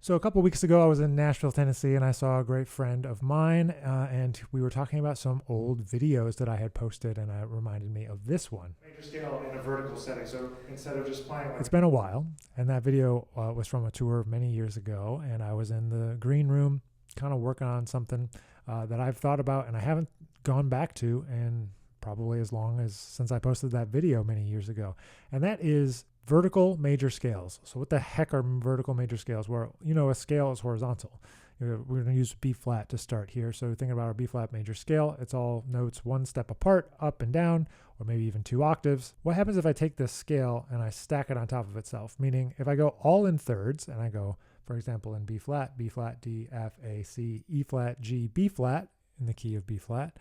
So a couple weeks ago, I was in Nashville, Tennessee, and I saw a great friend of mine, and we were talking about some old videos that I had posted, and it reminded me of this one. Major scale in a vertical setting. So instead of just playing like... It's been a while, and that video was from a tour many years ago, and I was in the green room kind of working on something that I've thought about, and I haven't gone back to, and probably as long as since I posted that video many years ago, and that is vertical major scales. So what the heck are vertical major scales? Where, a scale is horizontal. We're going to use B flat to start here. So thinking about our B flat major scale, it's all notes one step apart, up and down, or maybe even 2 octaves. What happens if I take this scale and I stack it on top of itself? Meaning if I go all in thirds and I go, for example, in B flat, D, F, A, C, E flat, G, B flat, in the key of B flat,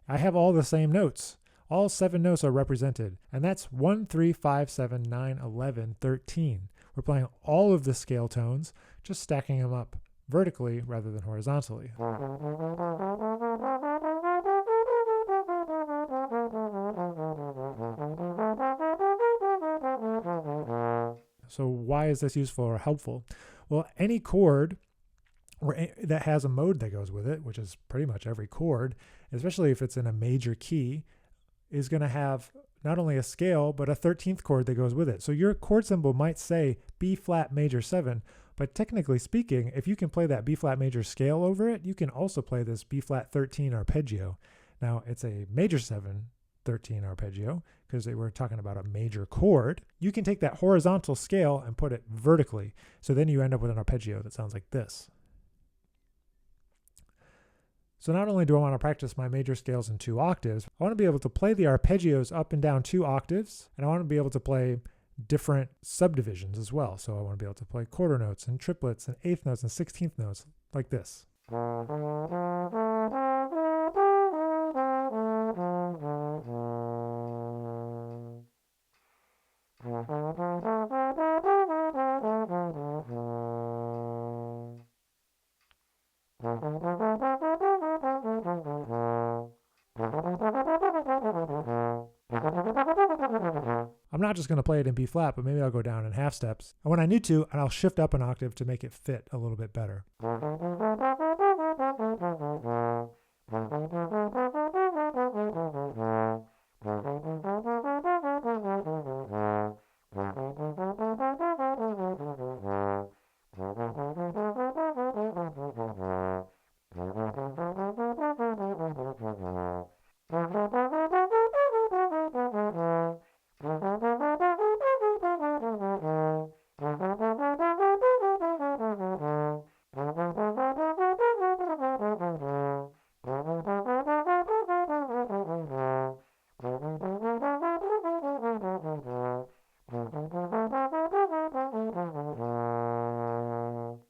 I have all the same notes. All 7 notes are represented, and that's 1, 3, 5, 7, 9, 11, 13. We're playing all of the scale tones, just stacking them up vertically rather than horizontally. So why is this useful or helpful? Well, any chord that has a mode that goes with it, which is pretty much every chord, especially if it's in a major key, is going to have not only a scale, but a 13th chord that goes with it. So your chord symbol might say B flat major 7, but technically speaking, if you can play that B flat major scale over it, you can also play this B flat 13 arpeggio. Now it's a major 7 13 arpeggio because we're talking about a major chord. You can take that horizontal scale and put it vertically. So then you end up with an arpeggio that sounds like this. So not only do I want to practice my major scales in 2 octaves, I want to be able to play the arpeggios up and down 2 octaves, and I want to be able to play different subdivisions as well. So I want to be able to play quarter notes and triplets and 8th notes and 16th notes like this. I'm not just going to play it in B flat, but maybe I'll go down in half steps. And when I need to, I'll shift up an octave to make it fit a little bit better.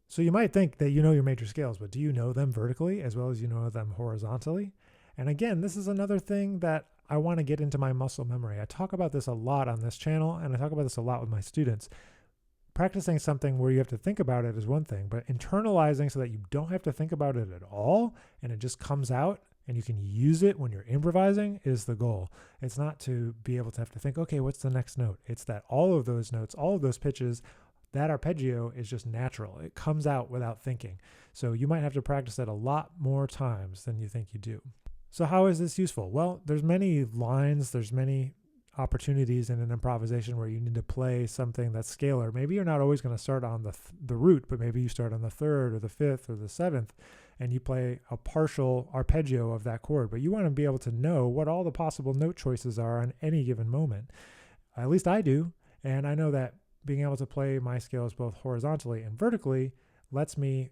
So you might think that you know your major scales, but do you know them vertically as well as you know them horizontally? And again, this is another thing that I want to get into my muscle memory. I talk about this a lot on this channel, and I talk about this a lot with my students. Practicing something where you have to think about it is one thing, but internalizing so that you don't have to think about it at all, and it just comes out and you can use it when you're improvising is the goal. It's not to be able to have to think, okay, what's the next note? It's that all of those notes, all of those pitches, that arpeggio is just natural. It comes out without thinking. So you might have to practice it a lot more times than you think you do. So how is this useful? Well, there's many lines, there's many opportunities in an improvisation where you need to play something that's scalar. Maybe you're not always going to start on the root, but maybe you start on the 3rd or the 5th or the 7th, and you play a partial arpeggio of that chord. But you want to be able to know what all the possible note choices are on any given moment. At least I do, and I know that being able to play my scales both horizontally and vertically lets me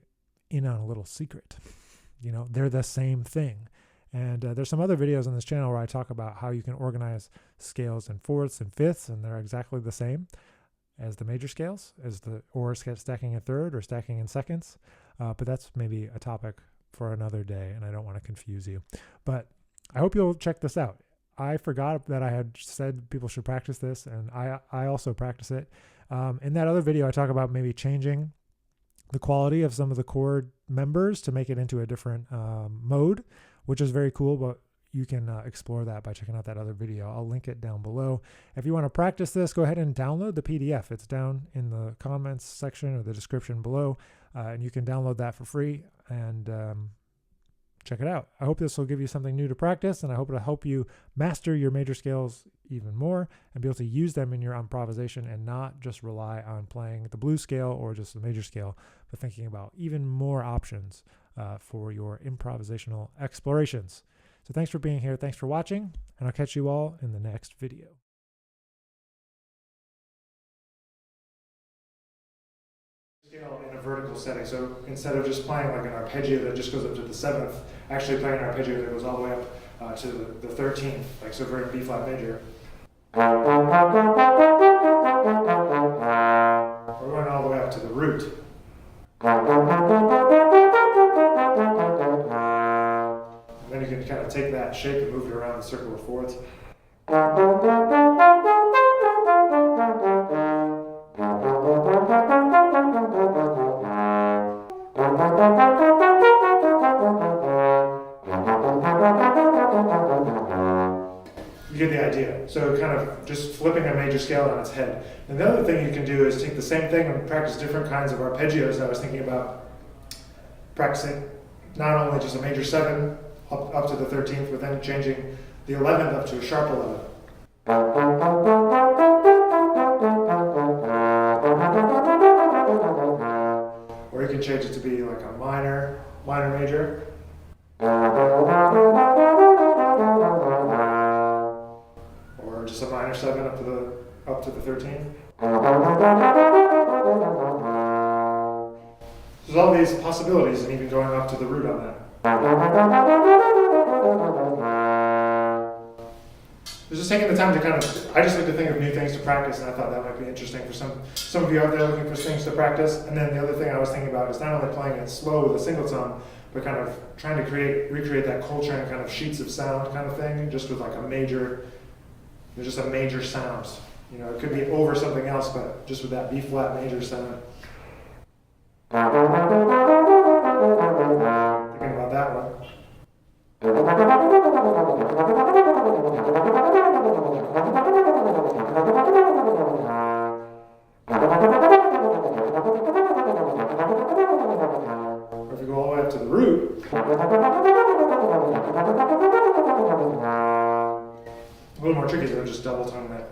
in on a little secret. They're the same thing. And there's some other videos on this channel where I talk about how you can organize scales in 4ths and 5ths, and they're exactly the same as the major scales, or stacking in 3rd or stacking in 2nds. But that's maybe a topic for another day, and I don't want to confuse you. But I hope you'll check this out. I forgot that I had said people should practice this, and I also practice it. In that other video, I talk about maybe changing the quality of some of the chord members to make it into a different mode, which is very cool. But you can explore that by checking out that other video. I'll link it down below. If you want to practice this, go ahead and download the PDF. It's down in the comments section or the description below, and you can download that for free and check it out. I hope this will give you something new to practice, and I hope it'll help you master your major scales even more and be able to use them in your improvisation and not just rely on playing the blues scale or just the major scale, but thinking about even more options for your improvisational explorations. So thanks for being here. Thanks for watching, and I'll catch you all in the next video. Scale in a vertical setting. So instead of just playing like an arpeggio that just goes up to the 7th, actually playing an arpeggio that goes all the way up to the 13th, like so we're in B flat major. We're going all the way up to the root. And then you can kind of take that shape and move it around the circle of fourths. You get the idea. So kind of just flipping a major scale on its head. And the other thing you can do is take the same thing and practice different kinds of arpeggios. I was thinking about practicing not only just a major 7 up to the 13th, but then changing the 11th up to a sharp 11. Or you can change it to be like a minor major. Or just a minor 7 up to the 13th. There's all these possibilities, and even going up to the root on that. It's just taking the time to kind of, I just like to think of new things to practice, and I thought that might be interesting for some of you out there looking for things to practice. And then the other thing I was thinking about is not only playing it slow with a single tone, but kind of trying to recreate that Coltrane kind of sheets of sound kind of thing, just with like a major, just a major sound. You know, it could be over something else, but just with that B flat major sound. Thinking about that one. Or if you go all the way up to the root, a little more tricky than just double tone that.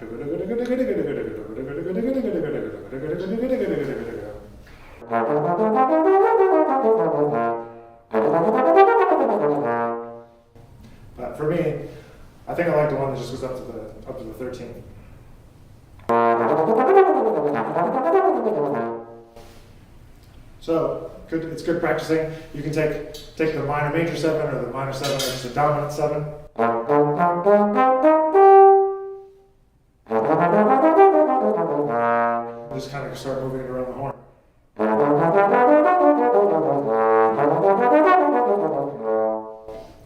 But for me, I think I like the one that just goes up to the 13th. So it's good practicing. You can take the minor major 7 or the minor 7 or just a dominant 7. Just kind of start moving it around the horn.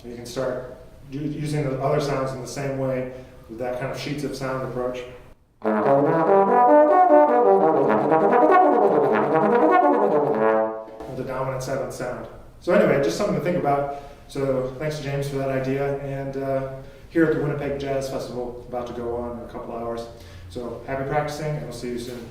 You can start using the other sounds in the same way with that kind of sheets of sound approach. With the dominant 7th sound. So anyway, just something to think about. So thanks to James for that idea. And here at the Winnipeg Jazz Festival, about to go on in a couple hours. So happy practicing, and we'll see you soon.